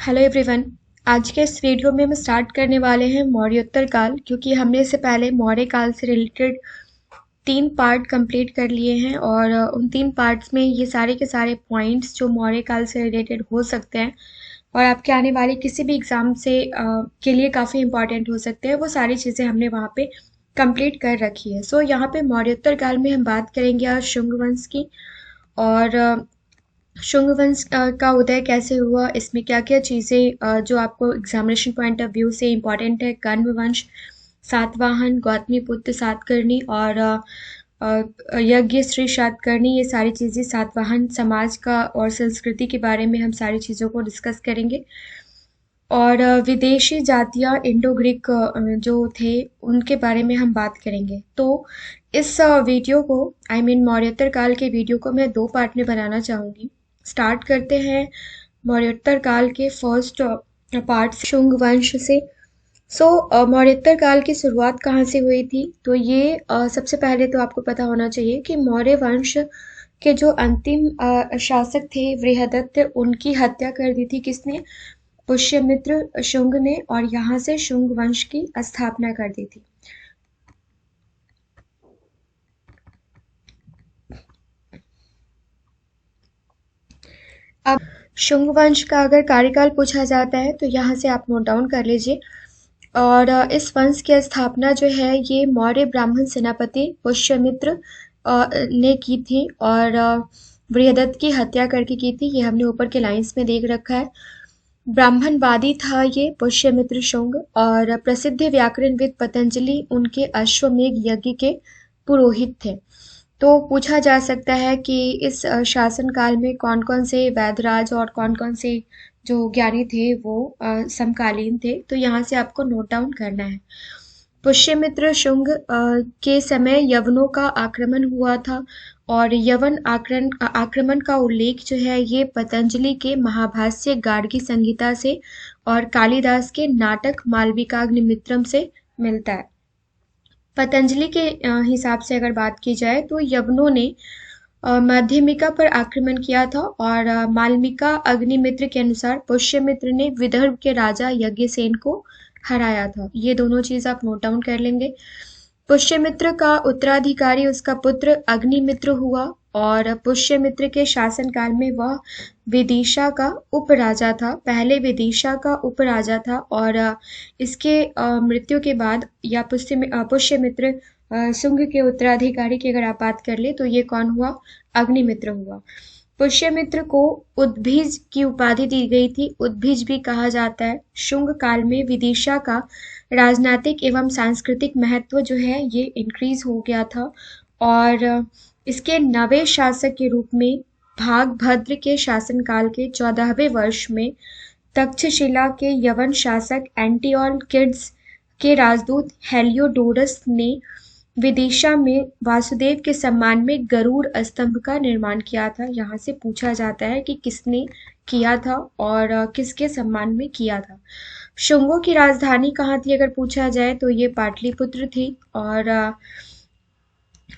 Hello everyone. आज के इस वीडियो में हम स्टार्ट करने वाले हैं मौर्योत्तर काल, क्योंकि हमने इससे पहले मौर्य काल से रिलेटेड 3 पार्ट कंप्लीट कर लिए हैं और उन 3 पार्ट्स में ये सारे के सारे पॉइंट्स जो मौर्य काल से रिलेटेड हो सकते हैं और आपके आने वाले किसी भी एग्जाम से के लिए काफ़ी इंपॉर्टेंट हो सकते हैं, वो सारी चीज़ें हमने वहाँ पे कंप्लीट कर रखी है। सो यहाँ पे मौर्योत्तर काल में हम बात करेंगे आज शुंग वंश की। और शुंग वंश का उदय कैसे हुआ, इसमें क्या क्या चीज़ें जो आपको एग्जामिनेशन पॉइंट ऑफ व्यू से इम्पॉर्टेंट है। कण्व वंश, सातवाहन, गौतमीपुत्र सातकर्णी और यज्ञ श्री सातकर्णी, ये सारी चीज़ें सातवाहन समाज का और संस्कृति के बारे में हम सारी चीज़ों को डिस्कस करेंगे। और विदेशी जातियाँ इंडो ग्रीक जो थे उनके बारे में हम बात करेंगे। तो इस वीडियो को मौर्योत्तर काल के वीडियो को मैं 2 पार्ट में बनाना चाहूँगी। स्टार्ट करते हैं मौर्योत्तर काल के फर्स्ट पार्ट शुंग वंश से। मौर्योत्तर काल की शुरुआत कहाँ से हुई थी? तो ये सबसे पहले तो आपको पता होना चाहिए कि मौर्य वंश के जो अंतिम शासक थे बृहदत्त, उनकी हत्या कर दी थी किसने? पुष्यमित्र शुंग ने, और यहाँ से शुंग वंश की स्थापना कर दी थी। अब शुंग वंश का अगर कार्यकाल पूछा जाता है तो यहाँ से आप नोट डाउन कर लीजिए। और इस वंश की स्थापना जो है ये मौर्य ब्राह्मण सेनापति पुष्यमित्र ने की थी, और बृहदत्त की हत्या करके की थी। ये हमने ऊपर के लाइंस में देख रखा है। ब्राह्मणवादी था ये पुष्यमित्र शुंग, और प्रसिद्ध व्याकरणविद पतंजलि उनके अश्वमेघ यज्ञ के पुरोहित थे। तो पूछा जा सकता है कि इस शासन काल में कौन कौन से वैदराज और कौन कौन से जो ज्ञानी थे वो समकालीन थे। तो यहाँ से आपको नोट डाउन करना है। पुष्यमित्र शुंग के समय यवनों का आक्रमण हुआ था, और यवन आक्रमण का उल्लेख जो है ये पतंजलि के महाभाष्य गार्गी संहिता से और कालिदास के नाटक मालविकाग्निमित्रम से मिलता है। पतंजलि के हिसाब से अगर बात की जाए तो यवनों ने माध्यमिका पर आक्रमण किया था, और मालविका अग्निमित्र के अनुसार पुष्यमित्र ने विदर्भ के राजा यज्ञसेन को हराया था। ये दोनों चीज आप नोट डाउन कर लेंगे। पुष्यमित्र का उत्तराधिकारी उसका पुत्र अग्निमित्र हुआ, और पुष्यमित्र के शासनकाल में वह विदिशा का उपराजा था। पहले विदिशा का उपराजा था, और इसके मृत्यु के बाद या पुष्यमित्र शुंग के उत्तराधिकारी की अगर आप बात कर ले तो ये कौन हुआ? अग्निमित्र हुआ। पुष्यमित्र को उद्भिज की उपाधि दी गई थी। उद्भिज भी कहा जाता है। शुंग काल में विदिशा का राजनीतिक एवं सांस्कृतिक महत्व जो है ये इंक्रीज हो गया था, और इसके नवे शासक के रूप में भागभद्र के शासनकाल के 14वें वर्ष में तक्षशिला के यवन शासक एंटिओकिड्स के राजदूत हेलियोडोरस ने विदिशा में वासुदेव के सम्मान में गरुड़ स्तंभ का निर्माण किया था। यहाँ से पूछा जाता है कि किसने किया था और किसके सम्मान में किया था। शुंगों की राजधानी कहाँ थी अगर पूछा जाए तो ये पाटलिपुत्र थी। और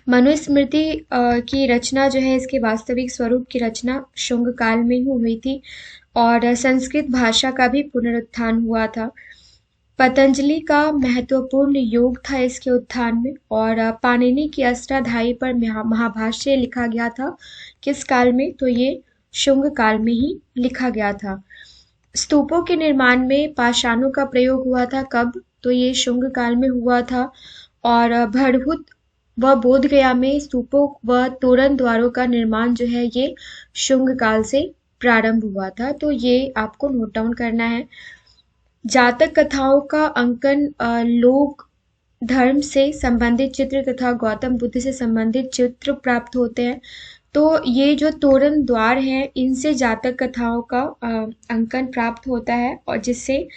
मनुस्मृति की रचना जो है, इसके वास्तविक स्वरूप की रचना शुंग काल में ही हुई थी, और संस्कृत भाषा का भी पुनरुत्थान हुआ था। पतंजलि का महत्वपूर्ण योग था इसके उत्थान में, और पाणिनि की अष्टाध्यायी पर महाभाष्य लिखा गया था। किस काल में? तो ये शुंग काल में ही लिखा गया था। स्तूपों के निर्माण में पाषाणों का प्रयोग हुआ था। कब? तो ये शुंग काल में हुआ था। और भरहुत व बोधगया में स्तूपों व तोरण द्वारों का निर्माण जो है ये शुंग काल से प्रारंभ हुआ था। तो ये आपको नोट डाउन करना है। जातक कथाओं का अंकन, लोक धर्म से संबंधित चित्र तथा गौतम बुद्ध से संबंधित चित्र प्राप्त होते हैं। तो ये जो तोरण द्वार हैं इनसे जातक कथाओं का अंकन प्राप्त होता है, और जिससे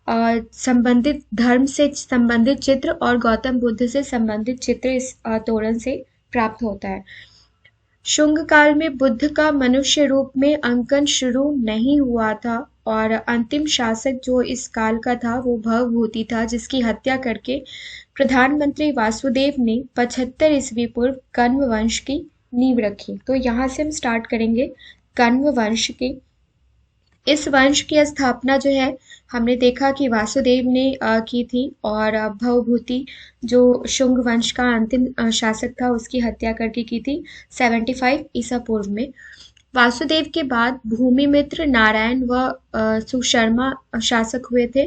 संबंधित धर्म से संबंधित चित्र और गौतम बुद्ध से संबंधित चित्र इस तोरण से प्राप्त होता है। शुंग काल में बुद्ध का मनुष्य रूप में अंकन शुरू नहीं हुआ था, और अंतिम शासक जो इस काल का था वो भवभूति था, जिसकी हत्या करके प्रधानमंत्री वासुदेव ने 75 ईस्वी पूर्व कण्व वंश की नींव रखी। तो यहाँ से हम स्टार्ट करेंगे कण्व वंश की। इस वंश की स्थापना जो है हमने देखा कि वासुदेव ने की थी, और भवभूति जो शुंग वंश का अंतिम शासक था उसकी हत्या करके की थी 75 ईसा पूर्व में। वासुदेव के बाद भूमिमित्र, नारायण व सुशर्मा शासक हुए थे,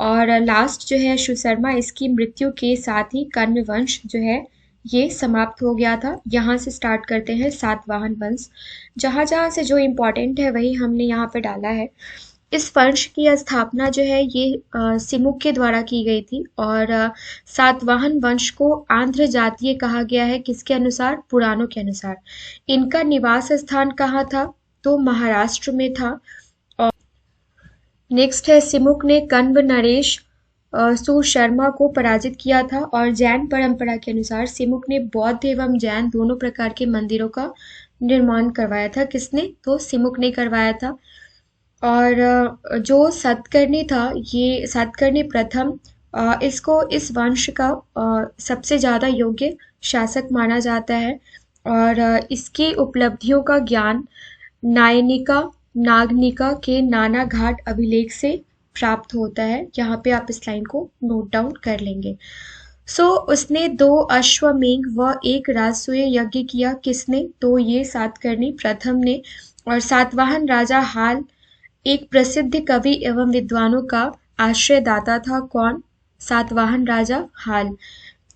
और लास्ट जो है सुशर्मा, इसकी मृत्यु के साथ ही कण्व वंश जो है ये समाप्त हो गया था। यहाँ से स्टार्ट करते हैं सातवाहन वंश। जहाँ जहाँ से जो इम्पोर्टेंट है वही हमने यहाँ पे डाला है। इस वंश की स्थापना जो है ये सिमुक के द्वारा की गई थी, और सातवाहन वंश को आंध्र जातीय कहा गया है। किसके अनुसार? पुराणों के अनुसार। इनका निवास स्थान कहाँ था? तो महाराष्ट्र में था। और नेक्स्ट है, सिमुक ने कण्व नरेश सुशर्मा को पराजित किया था, और जैन परंपरा के अनुसार सिमुक ने बौद्ध एवं जैन दोनों प्रकार के मंदिरों का निर्माण करवाया था। किसने? तो सिमुक ने करवाया था। और जो सातकर्णी था, ये सातकर्णी प्रथम, इसको इस वंश का सबसे ज़्यादा योग्य शासक माना जाता है, और इसकी उपलब्धियों का ज्ञान नायनिका नागनिका के नाना घाट अभिलेख से प्राप्त होता है। यहाँ पे आप इस लाइन को नोट डाउन कर लेंगे। उसने 2 अश्वमेघ व 1 राजसूय यज्ञ किया। किसने? तो ये सातकर्णी प्रथम ने। और सातवाहन राजा हाल एक प्रसिद्ध कवि एवं विद्वानों का आश्रयदाता था। कौन? सातवाहन राजा हाल।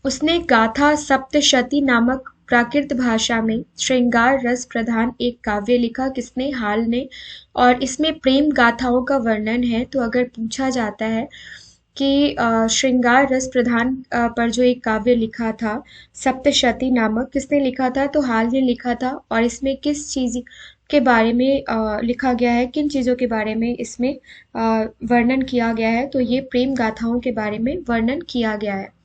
उसने गाथा सप्तशती नामक प्राकृत भाषा में श्रृंगार रस प्रधान एक काव्य लिखा। किसने? हाल ने। और इसमें प्रेम गाथाओं का वर्णन है। तो अगर पूछा जाता है कि श्रृंगार रस प्रधान पर जो एक काव्य लिखा था सप्तशती नामक, किसने लिखा था? तो हाल ने लिखा था। और इसमें किस चीज के बारे में लिखा गया है, किन चीज़ों के बारे में इसमें वर्णन किया गया है? तो ये प्रेम गाथाओं के बारे में वर्णन किया गया है।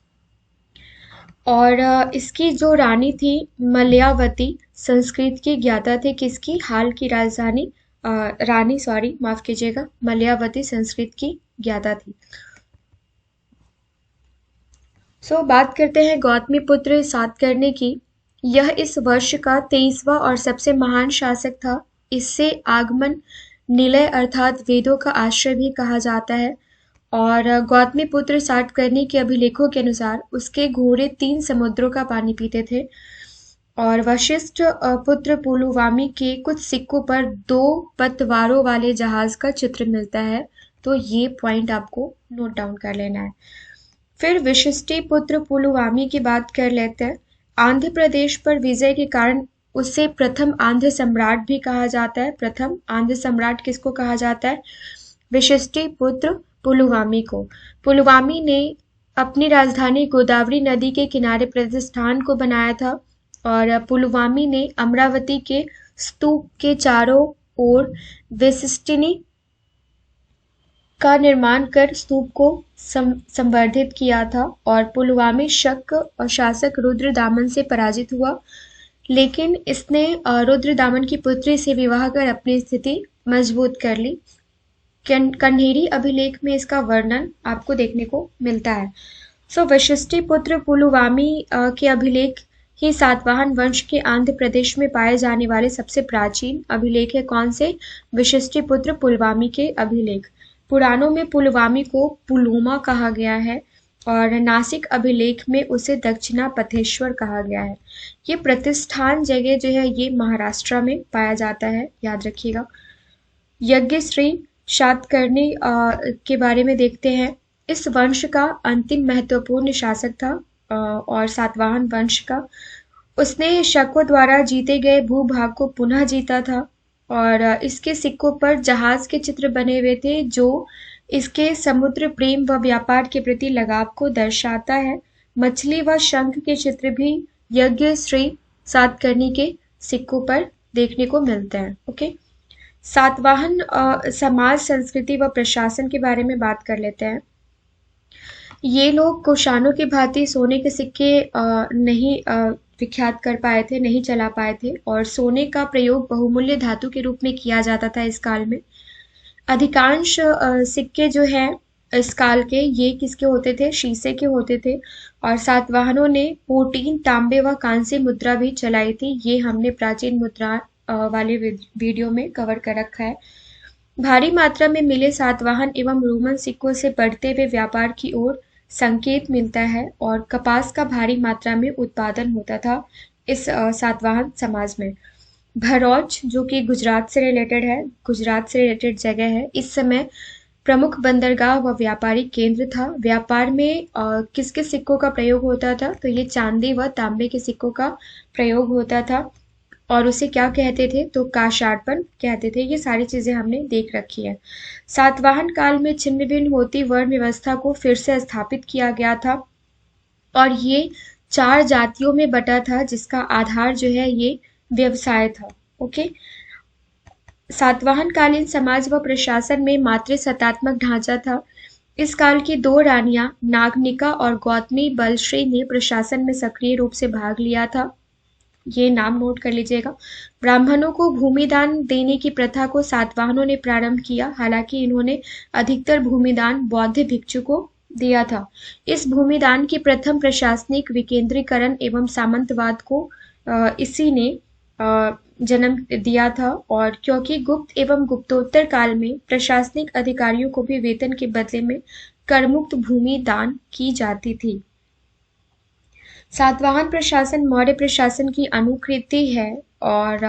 और इसकी जो रानी थी मलयावती संस्कृत की ज्ञाता थे। किसकी? हाल की राजधानी रानी, सॉरी माफ कीजिएगा, मलयावती संस्कृत की ज्ञाता थी। बात करते हैं गौतमीपुत्र सातकर्णी की। यह इस वर्ष का 23वां और सबसे महान शासक था। इससे आगमन निलय अर्थात वेदों का आश्रय भी कहा जाता है। और गौतमीपुत्र सातकर्णी के अभिलेखों के अनुसार उसके घोड़े 3 समुद्रों का पानी पीते थे। और वशिष्ठ पुत्र पुलुवामी के कुछ सिक्कों पर 2 पतवारों वाले जहाज का चित्र मिलता है। तो ये पॉइंट आपको नोट डाउन कर लेना है। फिर विशिष्टि पुत्र पुलुवामी की बात कर लेते हैं। आंध्र प्रदेश पर विजय के कारण उसे प्रथम आंध्र सम्राट भी कहा जाता है। प्रथम आंध्र सम्राट किसको कहा जाता है? विशिष्टि पुत्र पुलुवामी को। पुलुवामी ने अपनी राजधानी गोदावरी नदी के किनारे प्रतिष्ठान को बनाया था, और पुलुवामी ने अमरावती के स्तूप के चारों ओर विशिष्टिनी का निर्माण कर स्तूप को संवर्धित किया था। और पुलुवामी शक और शासक रुद्रदामन से पराजित हुआ, लेकिन इसने रुद्रदामन की पुत्री से विवाह कर अपनी स्थिति मजबूत कर ली। कन्हेरी अभिलेख में इसका वर्णन आपको देखने को मिलता है। वशिष्टि पुत्र पुलुवामी के अभिलेख ही सातवाहन वंश के आंध्र प्रदेश में पाए जाने वाले सबसे प्राचीन अभिलेख है। कौन से? विशिष्टि पुत्र पुलुवामी के अभिलेख। पुराणों में पुलुवामी को पुलुमा कहा गया है, और नासिक अभिलेख में उसे दक्षिणा पथेश्वर कहा गया है। ये प्रतिष्ठान जगह जो है ये महाराष्ट्र में पाया जाता है, याद रखिएगा। यज्ञश्री सातकर्णी के बारे में देखते हैं। इस वंश का अंतिम महत्वपूर्ण शासक था, और सातवाहन वंश का। उसने शकों द्वारा जीते गए भूभाग को पुनः जीता था, और इसके सिक्कों पर जहाज के चित्र बने हुए थे, जो इसके समुद्र प्रेम व व्यापार के प्रति लगाव को दर्शाता है। मछली व शंख के चित्र भी यज्ञ श्री सातकर्णी के सिक्कों पर देखने को मिलते हैं। ओके, सातवाहन समाज, संस्कृति व प्रशासन के बारे में बात कर लेते हैं। ये लोग कुषाणों की भांति सोने के सिक्के नहीं विख्यात कर पाए थे, नहीं चला पाए थे, और सोने का प्रयोग बहुमूल्य धातु के रूप में किया जाता था इस काल में। अधिकांश सिक्के जो हैं इस काल के, ये किसके होते थे? शीशे के होते थे। और सातवाहनों ने पोटीन, तांबे व कांस्य मुद्रा भी चलाई थी। ये हमने प्राचीन मुद्रा वाले वीडियो में कवर कर रखा है। भारी मात्रा में मिले सातवाहन एवं रोमन सिक्कों से बढ़ते हुए व्यापार की ओर संकेत मिलता है और कपास का भारी मात्रा में उत्पादन होता था इस सातवाहन समाज में। भरूच जो कि गुजरात से रिलेटेड है, गुजरात से रिलेटेड जगह है, इस समय प्रमुख बंदरगाह व व्यापारिक केंद्र था। व्यापार में किस किस सिक्कों का प्रयोग होता था, तो ये चांदी व तांबे के सिक्कों का प्रयोग होता था और उसे क्या कहते थे, तो काशाडपन कहते थे। ये सारी चीजें हमने देख रखी है। सातवाहन काल में छिन्न भिन्न होती वर्ण व्यवस्था को फिर से स्थापित किया गया था और ये 4 जातियों में बटा था जिसका आधार जो है ये व्यवसाय था। ओके। सातवाहन कालीन समाज व प्रशासन में मातृसत्तात्मक ढांचा था। इस काल की 2 रानियां नागनिका और गौतमी बलश्री ने प्रशासन में सक्रिय रूप से भाग लिया था। ये नाम नोट कर लीजिएगा। ब्राह्मणों को भूमिदान देने की प्रथा को सातवाहनों ने प्रारंभ किया, हालांकि इन्होंने अधिकतर भूमिदान बौद्ध भिक्षु को दिया था। इस भूमिदान की प्रथम प्रशासनिक विकेंद्रीकरण एवं सामंतवाद को इसी ने जन्म दिया था और क्योंकि गुप्त एवं गुप्तोत्तर काल में प्रशासनिक अधिकारियों को भी वेतन के बदले में करमुक्त भूमि दान की जाती थी। सातवाहन प्रशासन मौर्य प्रशासन की अनुकृति है और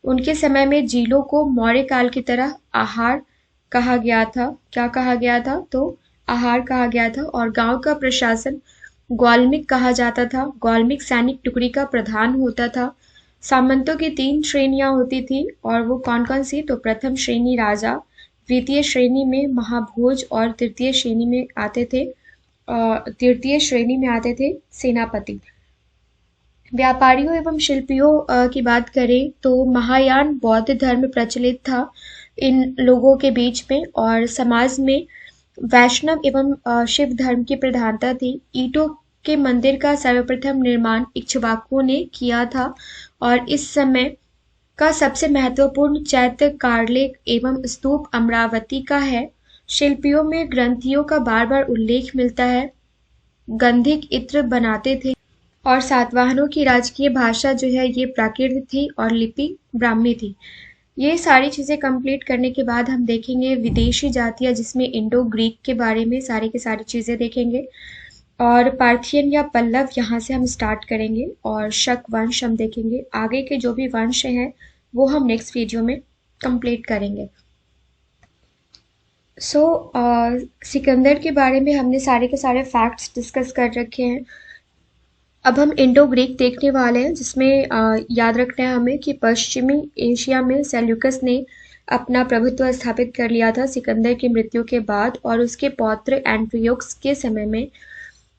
उनके समय में झीलों को मौर्य काल की तरह आहार कहा गया था। क्या कहा गया था, तो आहार कहा गया था। और गांव का प्रशासन ग्वाल्मीक कहा जाता था। ग्वाल्मीक सैनिक टुकड़ी का प्रधान होता था। सामंतों की 3 श्रेणियां होती थी और वो कौन कौन सी, तो प्रथम श्रेणी राजा, द्वितीय श्रेणी में महाभोज और तृतीय श्रेणी में आते थे सेनापति। व्यापारियों एवं शिल्पियों की बात करें तो महायान बौद्ध धर्म प्रचलित था इन लोगों के बीच में और समाज में वैष्णव एवं शिव धर्म की प्रधानता थी। ईंटों के मंदिर का सर्वप्रथम निर्माण इक्ष्वाकुओं ने किया था और इस समय का सबसे महत्वपूर्ण चैत्य कारलेख एवं स्तूप अमरावती का है। शिल्पियों में ग्रंथियों का बार बार उल्लेख मिलता है। गंधिक इत्र बनाते थे और सातवाहनों की राजकीय भाषा जो है ये प्राकृत थी और लिपि ब्राह्मी थी। ये सारी चीजें कंप्लीट करने के बाद हम देखेंगे विदेशी जातियां जिसमें इंडो ग्रीक के बारे में सारी की सारी चीजें देखेंगे और पार्थियन या पल्लव यहाँ से हम स्टार्ट करेंगे और शक वंश हम देखेंगे। आगे के जो भी वंश हैं वो हम नेक्स्ट वीडियो में कंप्लीट करेंगे। सिकंदर के बारे में हमने सारे के सारे फैक्ट्स डिस्कस कर रखे हैं। अब हम इंडो ग्रीक देखने वाले हैं जिसमें याद रखना है हमें कि पश्चिमी एशिया में सेल्यूकस ने अपना प्रभुत्व स्थापित कर लिया था सिकंदर की मृत्यु के बाद और उसके पौत्र एंट्रियोक्स के समय में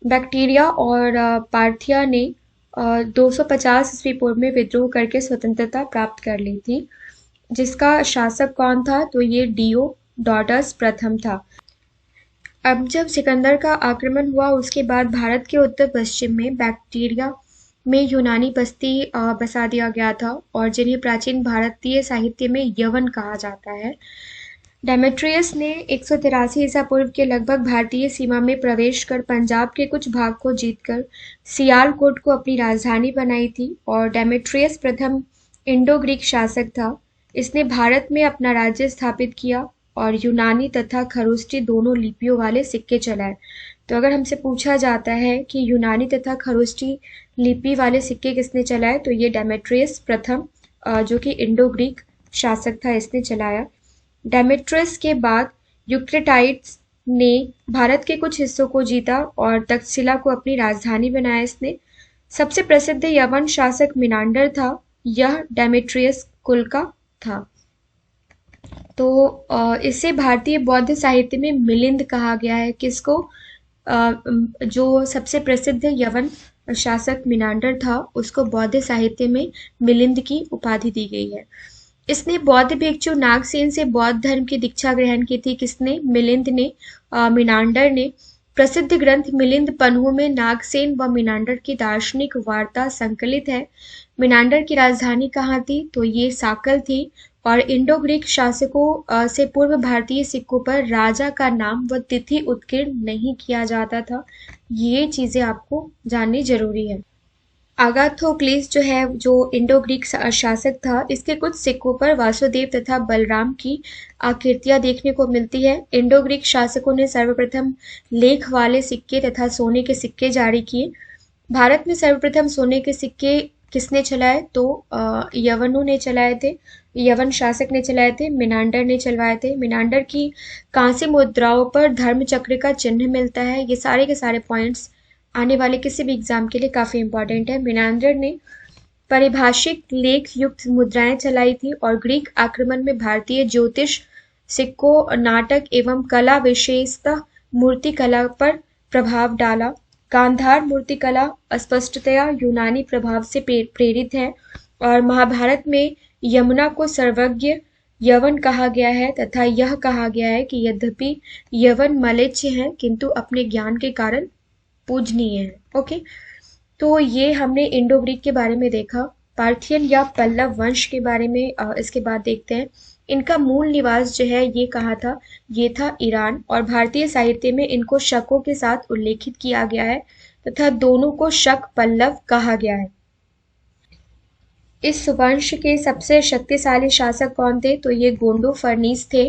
बैक्टीरिया और पार्थिया ने 250 ईस्वी पूर्व में विद्रोह करके स्वतंत्रता प्राप्त कर ली थी। जिसका शासक कौन था, तो ये डियोडोटस प्रथम था। अब जब सिकंदर का आक्रमण हुआ उसके बाद भारत के उत्तर पश्चिम में बैक्टीरिया में यूनानी बस्ती बसा दिया गया था और जिन्हें प्राचीन भारतीय साहित्य में यवन कहा जाता है। डेमेट्रियस ने 183 ईसा पूर्व के लगभग भारतीय सीमा में प्रवेश कर पंजाब के कुछ भाग को जीतकर सियालकोट को अपनी राजधानी बनाई थी और डेमेट्रियस प्रथम इंडो ग्रीक शासक था। इसने भारत में अपना राज्य स्थापित किया और यूनानी तथा खरोष्टी दोनों लिपियों वाले सिक्के चलाए। तो अगर हमसे पूछा जाता है कि यूनानी तथा खरोष्टी लिपि वाले सिक्के किसने चलाए, तो ये डेमेट्रियस प्रथम जो कि इंडो ग्रीक शासक था इसने चलाया। डेमेट्रियस के बाद यूक्रेटाइड्स ने भारत के कुछ हिस्सों को जीता और तक्षशिला को अपनी राजधानी बनाया इसने। सबसे प्रसिद्ध यवन शासक मिनांडर था। यह डेमेट्रियस कुल का था। तो इसे भारतीय बौद्ध साहित्य में मिलिंद कहा गया है। किसको? जो सबसे प्रसिद्ध यवन शासक मिनांडर था उसको बौद्ध साहित्य में मिलिंद की उपाधि दी गई है। इसने बौद्ध भिक्षु नागसेन से बौद्ध धर्म की दीक्षा ग्रहण की थी। किसने? मिलिंद ने, मिनांडर ने। प्रसिद्ध ग्रंथ मिलिंद पन्हु में नागसेन व मिनांडर की दार्शनिक वार्ता संकलित है। मिनांडर की राजधानी कहाँ थी? तो ये साकल थी और इंडो ग्रीक शासकों से पूर्व भारतीय सिक्कों पर राजा का नाम व तिथि उत्कीर्ण नहीं किया जाता था। ये चीजें आपको जाननी जरूरी है। आगाथोक्लिस जो है, जो इंडो ग्रीक शासक था, इसके कुछ सिक्कों पर वासुदेव तथा बलराम की आकृतियां देखने को मिलती है। इंडो ग्रीक शासकों ने सर्वप्रथम लेख वाले सिक्के तथा सोने के सिक्के जारी किए। भारत में सर्वप्रथम सोने के सिक्के किसने चलाए? तो यवनों ने चलाए थे। यवन शासक ने चलाए थे, मिनांडर ने चलवाए थे। मिनांडर की कांस्य मुद्राओं पर धर्म चक्र का चिन्ह मिलता है। ये सारे के सारे पॉइंट्स आने वाले किसी भी एग्जाम के लिए काफी इंपॉर्टेंट है। मिनांडर ने पारिभाषिक लेख युक्त मुद्राएं चलाई थी और ग्रीक आक्रमण में भारतीय ज्योतिष, सिक्कों, नाटक एवं कला, विशेषतः मूर्ति कला पर प्रभाव डाला। गांधार मूर्ति कला स्पष्टतया यूनानी प्रभाव से प्रेरित है और महाभारत में यमुना को सर्वज्ञ यवन कहा गया है तथा यह कहा गया है कि यद्यपि यवन मलेच्छ हैं किंतु अपने ज्ञान के कारण पूजनीय है। ओके, तो ये हमने इंडो ग्रीक के बारे में देखा। पार्थियन या पल्लव वंश के बारे में इसके बाद देखते हैं। इनका मूल निवास जो है ये कहा था, ये था ईरान, और भारतीय साहित्य में इनको शकों के साथ उल्लेखित किया गया है तथा दोनों को शक पल्लव कहा गया है। इस वंश के सबसे शक्तिशाली शासक कौन थे? तो ये गोंडो फर्नीस थे।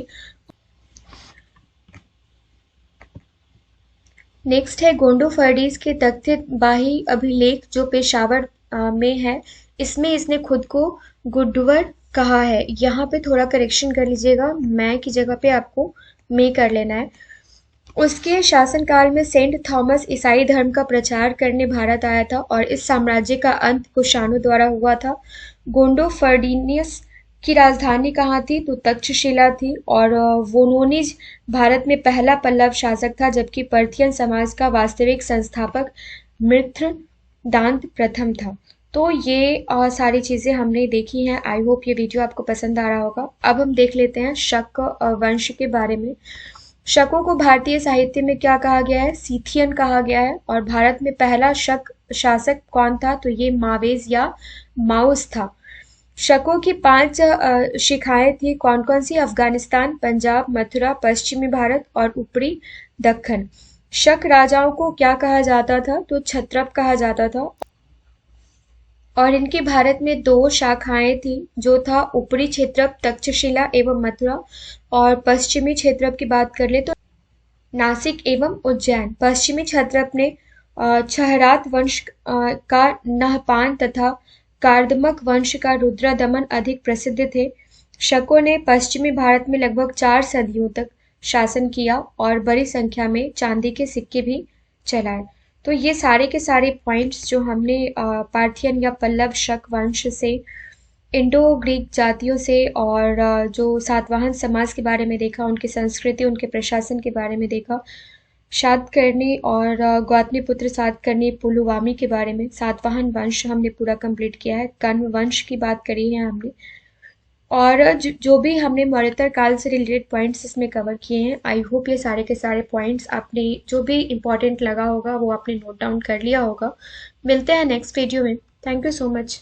नेक्स्ट है गोंडो फर्नीस के तख्तबाही अभिलेख जो पेशावर में है। इसमें इसने खुद को गुड्डवर कहा है। यहाँ पे थोड़ा करेक्शन कर लीजिएगा, मैं की जगह पे आपको में कर लेना है। उसके शासनकाल में सेंट थॉमस ईसाई धर्म का प्रचार करने भारत आया था और इस साम्राज्य का अंत कुषाणों द्वारा हुआ था। गोंडो फर्डीनियस की राजधानी कहाँ थी? तो तक्षशिला थी और वोनोनिज भारत में पहला पल्लव शासक था, जबकि पर्थियन समाज का वास्तविक संस्थापक मित्रदांत प्रथम था। तो ये सारी चीजें हमने देखी हैं। आई होप ये वीडियो आपको पसंद आ रहा होगा। अब हम देख लेते हैं शक वंश के बारे में। शकों को भारतीय साहित्य में क्या कहा गया है? सीथियन कहा गया है। और भारत में पहला शक शासक कौन था? तो ये मावेज या माउस था। शकों की 5 शिखाएं थी, कौन कौन सी? अफगानिस्तान, पंजाब, मथुरा, पश्चिमी भारत और ऊपरी दक्कन। शक राजाओं को क्या कहा जाता था? तो क्षत्रप कहा जाता था। और इनकी भारत में 2 शाखाएं थी, जो था ऊपरी क्षेत्रप तक्षशिला एवं मथुरा, और पश्चिमी क्षेत्रप की बात कर ले तो नासिक एवं उज्जैन। पश्चिमी क्षेत्रप ने छहरात वंश का नहपान तथा कार्दमक वंश का रुद्रदमन अधिक प्रसिद्ध थे। शकों ने पश्चिमी भारत में लगभग 4 सदियों तक शासन किया और बड़ी संख्या में चांदी के सिक्के भी चलाए। तो ये सारे के सारे पॉइंट्स जो हमने पार्थियन या पल्लव शक वंश से, इंडो ग्रीक जातियों से और जो सातवाहन समाज के बारे में देखा, उनकी संस्कृति, उनके प्रशासन के बारे में देखा, सातकर्णी और गौतमीपुत्र सातकर्णी पुलुवामी के बारे में, सातवाहन वंश हमने पूरा कंप्लीट किया है, कण्व वंश की बात करी है हमने, और जो भी हमने मौर्योत्तर काल से रिलेटेड पॉइंट्स इसमें कवर किए हैं। आई होप ये सारे के सारे पॉइंट्स आपने जो भी इंपॉर्टेंट लगा होगा वो आपने नोट डाउन कर लिया होगा। मिलते हैं नेक्स्ट वीडियो में। Thank you so much.